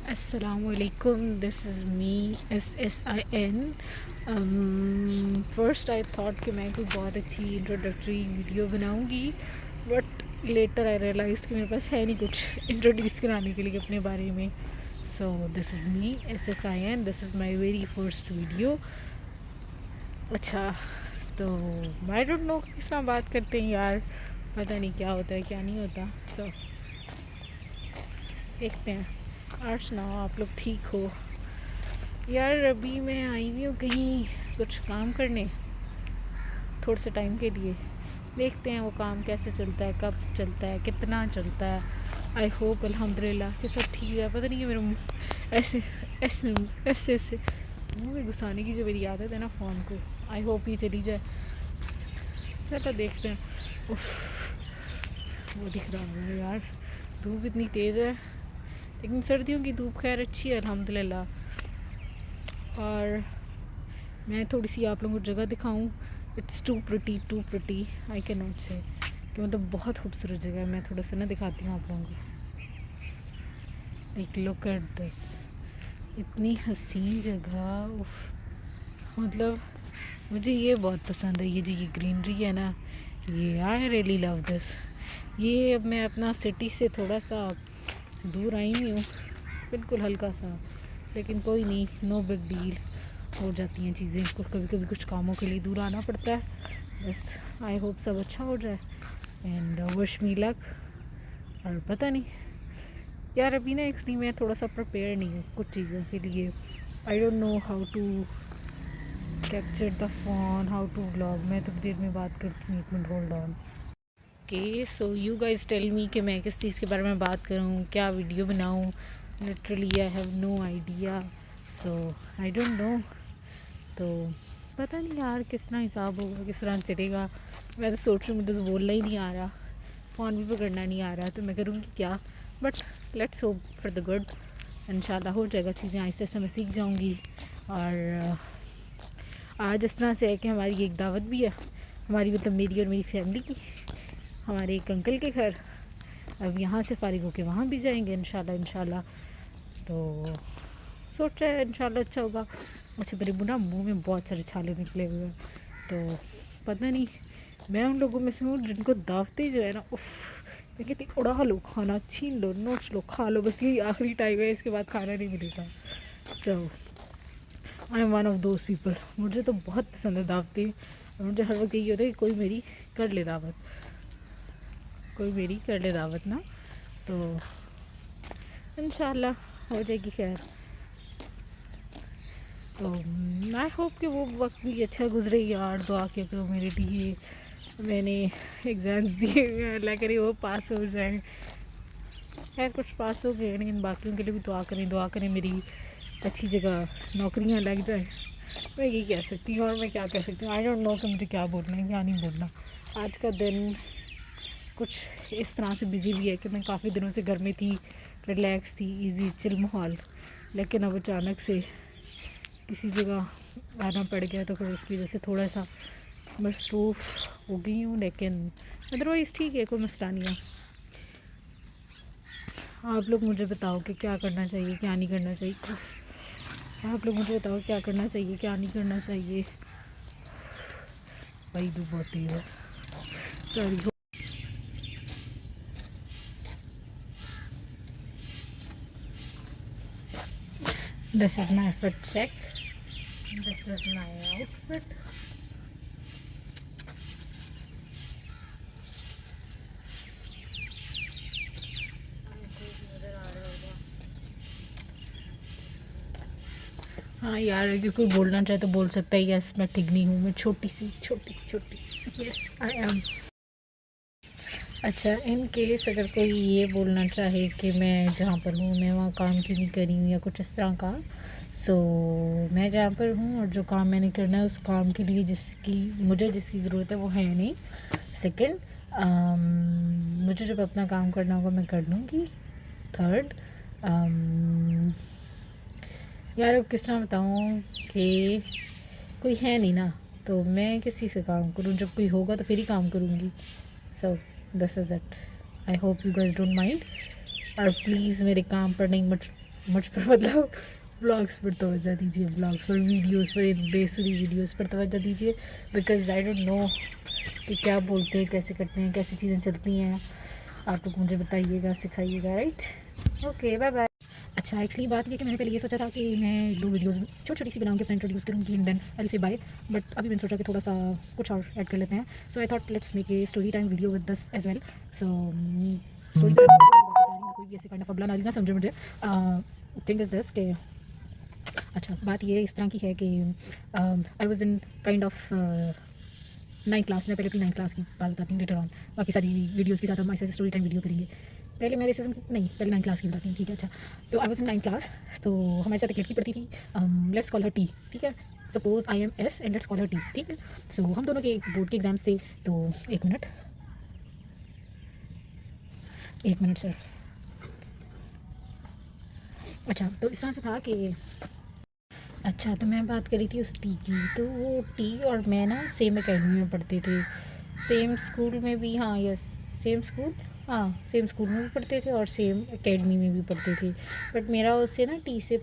Assalamualaikum. This is me SSIN. First I thought कि मैं कोई बहुत अच्छी इंट्रोडक्टरी वीडियो बनाऊंगी, बट लेटर आई रियलाइज कि मेरे पास है नहीं कुछ इंट्रोड्यूस कराने के लिए अपने बारे में. So this is me SSIN. This is my very first video. अच्छा, तो आई डोंट नो किस तरह बात करते हैं यार, पता नहीं क्या होता है क्या नहीं होता. सो देखते हैं. और सुनाओ, आप लोग ठीक हो? यार अभी मैं आई हुई हूँ कहीं कुछ काम करने, थोड़े से टाइम के लिए. देखते हैं वो काम कैसे चलता है, कब चलता है, कितना चलता है. आई होप अल्हम्दुलिल्लाह कि सब ठीक है. पता नहीं है मेरे ऐसे ऐसे ऐसे ऐसे मुँह में घुसाने की जो मेरी आदत है ना फ़ोन को, आई होप ये चली जाए. चलो देखते हैं. उफ, वो दिख रहा है यार, धूप इतनी तेज़ है, लेकिन सर्दियों की धूप खैर अच्छी है अल्हम्दुलिल्लाह. और मैं थोड़ी सी आप लोगों को जगह दिखाऊं. It's too pretty I can not say कि मतलब बहुत खूबसूरत जगह है. मैं थोड़ा सा ना दिखाती हूँ आप लोगों को. लाइक लुक एट दिस, इतनी हसीन जगह. उफ, मतलब मुझे ये बहुत पसंद है. ये जी ये ग्रीनरी है ना, ये आई रियली लव दिस. ये अब मैं अपना सिटी से थोड़ा सा दूर आई हुई हूँ, बिल्कुल हल्का सा, लेकिन कोई नहीं, नो बिग डील. हो जाती हैं चीज़ें, कभी कभी कुछ कामों के लिए दूर आना पड़ता है. बस आई होप सब अच्छा हो जाए एंड विश मी लक. और पता नहीं यार, अभी ना एक्चुअली मैं थोड़ा सा प्रिपेयर नहीं हूँ कुछ चीज़ों के लिए. I don't know how to capture the phone, how to vlog. मैं थोड़ी देर में बात करती हूँ, एक minute hold on. Okay, so you guys tell me कि मैं किस चीज़ के बारे में बात करूँ, क्या वीडियो बनाऊँ. Literally I have no idea. So I don't know. तो पता नहीं यार किस तरह हिसाब होगा, किस तरह चलेगा. मैं तो सोच रही हूँ, मुझे तो बोलना ही नहीं आ रहा, फ़ोन भी पकड़ना नहीं आ रहा, तो मैं करूँगी क्या. But let's hope for the good. इंशाल्लाह हो जाएगा चीज़ें, आहिस्ता आहिस्ता मैं सीख जाऊँगी. और आज इस तरह से है कि हमारी एक दावत भी है, हमारी मतलब मेरी और मेरी फैमिली की, हमारे एक अंकल के घर. अब यहाँ से फ़ारिग होके वहाँ भी जाएंगे इंशाल्लाह. तो सोच रहे हैं इंशाल्लाह अच्छा होगा. अच्छा, मेरे मुँह में बहुत सारे छाले निकले हुए हैं, तो पता नहीं. मैं उन लोगों में से हूँ जिनको दावतें जो है ना, उफ, मैं कहती उड़ा लो खाना, छीन लो, नोच लो, खा लो, बस यही आखिरी टाइम है, इसके बाद खाना नहीं मिलेगा. So I am one of those people. मुझे तो बहुत पसंद है दावतें, और मुझे हर वक्त यही होता है कि कोई मेरी कर ले दावत, कोई मेरी कर ले दावत ना. तो इंशाल्लाह हो जाएगी खैर. तो आई होप कि वो वक्त भी अच्छा गुजरे यार. दुआ किया करो मेरे लिए, मैंने एग्ज़ाम्स दिए हुए हैं, अल्लाह करे वो पास हो जाए. खैर कुछ पास हो गए, लेकिन बाकियों के लिए भी दुआ करें मेरी अच्छी जगह नौकरियां लग जाए. मैं यही कह सकती हूँ, और मैं क्या कह सकती हूँ. आई डोंट नो कि मुझे क्या बोलना है क्या नहीं बोलना. आज का दिन कुछ इस तरह से बिज़ी भी है कि मैं काफ़ी दिनों से घर में थी, रिलैक्स थी, इजी चिल माहौल, लेकिन अब अचानक से किसी जगह आना पड़ गया, तो फिर उसकी वजह से थोड़ा सा मसरूफ़ हो गई हूँ. लेकिन अदरवाइज़ ठीक है, कोई मसला नहीं है. आप लोग मुझे बताओ कि क्या करना चाहिए, क्या नहीं करना चाहिए. आप लोग मुझे बताओ क्या करना चाहिए, क्या नहीं करना चाहिए. भाई धूप बहुत तेज़ है, sorry. This is my fit check. This is my outfit. हाँ यार, अगर कोई बोलना चाहे तो बोल सकता है यस मैं ठीक नहीं हूँ, मैं छोटी सी यस आई एम. अच्छा, इन केस अगर कोई ये बोलना चाहे कि मैं जहाँ पर हूँ मैं वहाँ काम क्यों नहीं करी हूँ या कुछ इस तरह का. सो मैं जहाँ पर हूँ और जो काम मैंने करना है, उस काम के लिए जिसकी ज़रूरत है वो है नहीं. सेकंड, मुझे जब अपना काम करना होगा मैं कर लूँगी. थर्ड, यार अब किस तरह बताऊँ कि कोई है नहीं ना, तो मैं किस चीज़ का काम करूँ. जब कोई होगा तो फिर ही काम करूँगी. So this is it. I hope you guys don't mind, और प्लीज़ मेरे काम पर नहीं मत मुझ पर मतलब ब्लॉग्स पर तवज्जो दीजिए, ब्लॉग्स पर, वीडियोस पर, बेसुरी वीडियोस पर तवज्जो दीजिए, बिकॉज़ आई डोंट नो कि क्या बोलते हैं, कैसे करते हैं, कैसी चीज़ें चलती हैं। आप लोग मुझे बताइएगा, सिखाइएगा, राइट? Okay, bye bye. अच्छा, एक्चुअली बात ये कि मैंने पहले ये सोचा था कि मैं 2 वीडियोज़ छोटी-छोटी सी बनाऊँगी, अपना इंट्रोड्यूस करूँगी and then I will say bye. But अभी मैंने सोचा कि थोड़ा-सा कुछ और ऐड कर लेते हैं। So I thought let's make a story time video with this as well. So story time कोई भी ऐसे काइंड ऑफ अबला ना समझे मुझे। थिंग इज़ दिस कि अच्छा, बात ये इस तरह की है कि I was in kind of 9th class में। पहले अपनी 9th क्लास की बात बताती हूँ लेटर ऑन, बाकी सारी वीडियोज़ के साथ हम ऐसे स्टोरी टाइम वीडियो करेंगे। पहले मैं रेसिज्म नहीं, पहले 9th क्लास की बताती हूँ, ठीक है? अच्छा, तो I was in 9th class, तो हमारे साथ एक लड़की पढ़ती थी, लेट्स कॉल हर टी, ठीक है? Suppose I M S and let's call her T, ठीक है? सो हम दोनों के बोर्ड के एग्ज़ाम्स थे, तो 1 मिनट सर। अच्छा, तो इस तरह से था कि अच्छा, तो मैं बात करी थी उस टी की, तो वो टी और मैं ना सेम एकेडमी में पढ़ते थे, सेम स्कूल में भी, हाँ यस, सेम स्कूल, हाँ सेम स्कूल में भी पढ़ते थे और सेम एकेडमी में भी पढ़ते थे। बट मेरा उससे ना टी से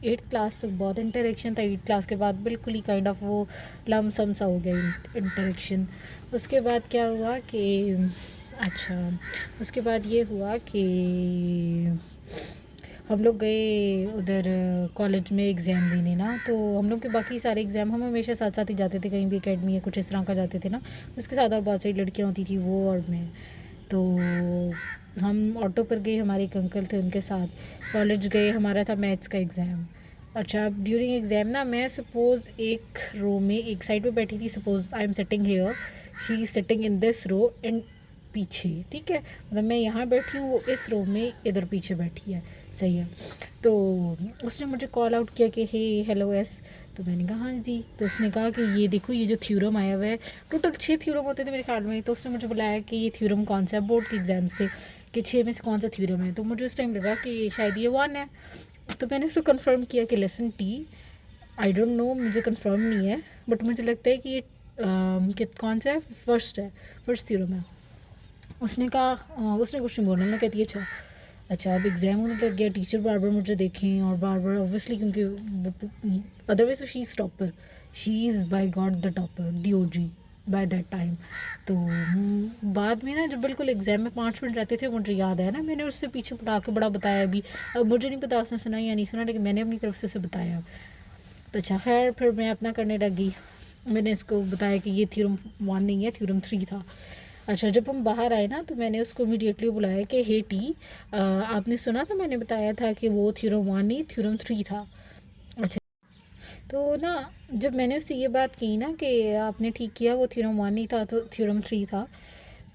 8th क्लास तक बहुत इंटरेक्शन था। 8th क्लास के बाद बिल्कुल ही काइंड ऑफ वो लम सम सा हो गया इंटरेक्शन। उसके बाद क्या हुआ कि अच्छा, उसके बाद ये हुआ कि हम लोग गए उधर कॉलेज में एग्ज़ाम देने ना, तो हम लोग के बाकी सारे एग्ज़ाम हम हमेशा साथ साथ ही जाते थे, कहीं भी एकेडमी या कुछ इस तरह का जाते थे ना, उसके साथ और बहुत सारी लड़कियां होती थी, वो और मैं। तो हम ऑटो पर गए, हमारे एक अंकल थे, उनके साथ कॉलेज गए। हमारा था मैथ्स का एग्ज़ाम। अच्छा, ड्यूरिंग एग्ज़ाम ना मैं सपोज़ एक रो में एक साइड पे बैठी थी, suppose I am sitting here, she is sitting in this row and पीछे, ठीक है, मतलब मैं यहाँ बैठी हूँ, वो इस रो में इधर पीछे बैठी है, सही है। तो उसने मुझे कॉल आउट किया कि हे हेलो एस, तो मैंने कहा हाँ जी। तो उसने कहा कि ये देखो, ये जो थ्योरम आया हुआ है, टोटल 6 थ्योरम होते थे मेरे ख्याल में, तो उसने मुझे बुलाया कि ये थ्योरम कौन सा है, बोर्ड के एग्ज़ाम्स थे कि 6 में से कौन सा थ्योरम है। तो मुझे उस टाइम लगा कि शायद ये 1 है, तो मैंने उसको कंफर्म किया कि lesson T, I don't no, मुझे कंफर्म नहीं है, बट मुझे लगता है कि ये कौन सा है, फर्स्ट है, फर्स्ट थ्योरम है। उसने कहा उसने कुछ नहीं बोला। मैं कहती है अच्छा। अच्छा, अब एग्ज़ाम होने लग गया, टीचर बार बार मुझे देखें और बार बार, ऑब्वियसली क्योंकि अदरवाइज तो she is topper, she is by god the topper, D O G by that time. तो बाद में ना जब बिल्कुल एग्ज़ाम में 5 मिनट रहते थे, मुझे याद है ना, मैंने उससे पीछे पढ़ा के बड़ा बताया भी। अब मुझे नहीं पता उसने सुना या नहीं सुना, लेकिन मैंने अपनी तरफ से उसे बताया। तो अच्छा, खैर फिर मैं अपना करने लगी। मैंने इसको बताया कि ये थ्योरम 1 नहीं है, थ्योरम 3 था। अच्छा, जब हम बाहर आए ना, तो मैंने उसको इमीडिएटली बुलाया कि हे टी, आपने सुना था, मैंने बताया था कि वो थ्योरम 1 नहीं, थ्योरम 3 था। अच्छा, तो ना जब मैंने उससे ये बात की ना कि आपने ठीक किया, वो थ्योरम 1 नहीं था, तो थ्योरम 3 था,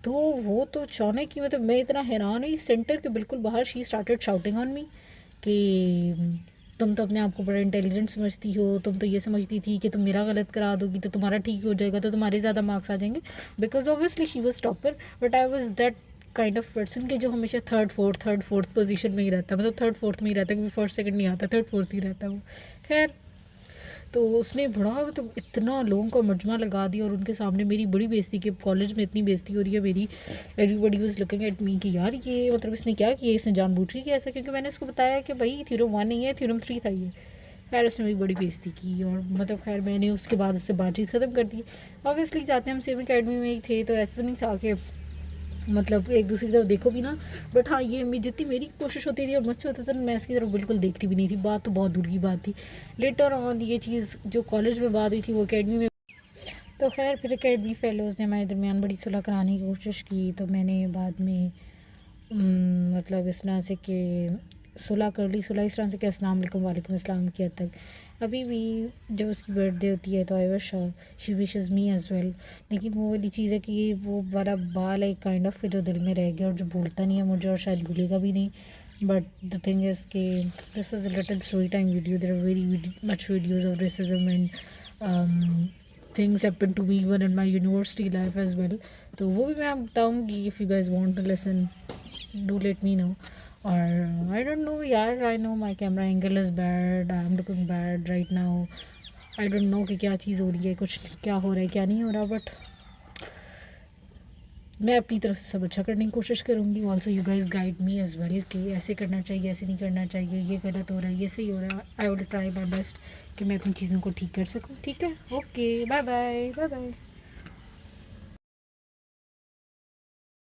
तो वो तो अचानक कि मतलब मैं इतना हैरान हुई, सेंटर के बिल्कुल बाहर she started shouting on me कि तुम तो अपने आप को बड़ा इंटेलिजेंट समझती हो, तुम तो ये समझती थी कि तुम मेरा गलत करा दोगी तो तुम्हारा ठीक हो जाएगा, तो तुम्हारे ज़्यादा मार्क्स आ जाएंगे, because obviously she was topper, but I was that kind of person कि जो हमेशा थर्ड फोर्थ पोजीशन में ही रहता है, मतलब थर्ड फोर्थ में ही रहता है, क्योंकि फर्स्ट सेकंड नहीं आता, थर्ड फोर्थ ही रहता है वो। खैर, तो उसने बड़ा मतलब इतना लोगों का मजमा लगा दिया, और उनके सामने मेरी बड़ी बेइज्जती की, कॉलेज में इतनी बेइज्जती हो रही है मेरी, everybody was looking at me कि यार ये मतलब इसने क्या किया, इसने जानबूझ के किया ऐसा, क्योंकि मैंने उसको बताया कि भाई थ्योरम 1 नहीं है, थ्योरम 3 था ये। खैर, उसने मेरी बड़ी बेइज्जती की, और मतलब खैर मैंने उसके बाद उससे बातचीत ख़त्म कर दी। ऑब्वियसली जाते हम सेम अकेडमी में ही थे, तो ऐसा तो नहीं था कि मतलब एक दूसरी की तरफ देखो भी ना, बट हाँ ये जितनी मेरी कोशिश होती थी और मुझसे होता था, मैं इसकी तरफ बिल्कुल देखती भी नहीं थी। बात तो बहुत दूर की बात थी। लेटर ऑन ये चीज़ जो कॉलेज में बात हुई थी, वो अकेडमी में। तो खैर फिर अकेडमी फ़ेलोज़ ने हमारे दरमियान बड़ी सुलह कराने की कोशिश की, तो मैंने बाद में मतलब इस तरह से कि सुलह कर ली। सुलह इस तरह से कि अस्सलाम वालेकुम, वालेकुम अस्सलाम की हद तक। अभी भी जब उसकी बर्थडे होती है तो I wish she wishes me as well. लेकिन वो वाली चीज़ है कि वो वाला बाल है काइंड ऑफ, जो दिल में रह गया और जो भूलता नहीं है मुझे, और शायद भूलेगा भी नहीं। बट द थिंग इज़ कि this was a little story time video, there are very much videos of racism and things happen to me even in my university life as well. तो वो भी मैं बताऊँगी, if you guys want to listen, do let me know. Or I don't know, yeah, I know my camera angle is bad, I'm looking bad right now. I don't know कि क्या चीज़ हो रही है, कुछ क्या हो रहा है क्या नहीं हो रहा, बट मैं अपनी तरफ से सब अच्छा करने की कोशिश करूँगी। Also you guys guide me as well कि ऐसे करना चाहिए, ऐसे नहीं करना चाहिए, ये गलत हो रहा है, ये सही हो रहा है। I will try my best कि मैं अपनी चीज़ों को ठीक कर सकूँ। ठीक है, okay, bye bye, bye bye.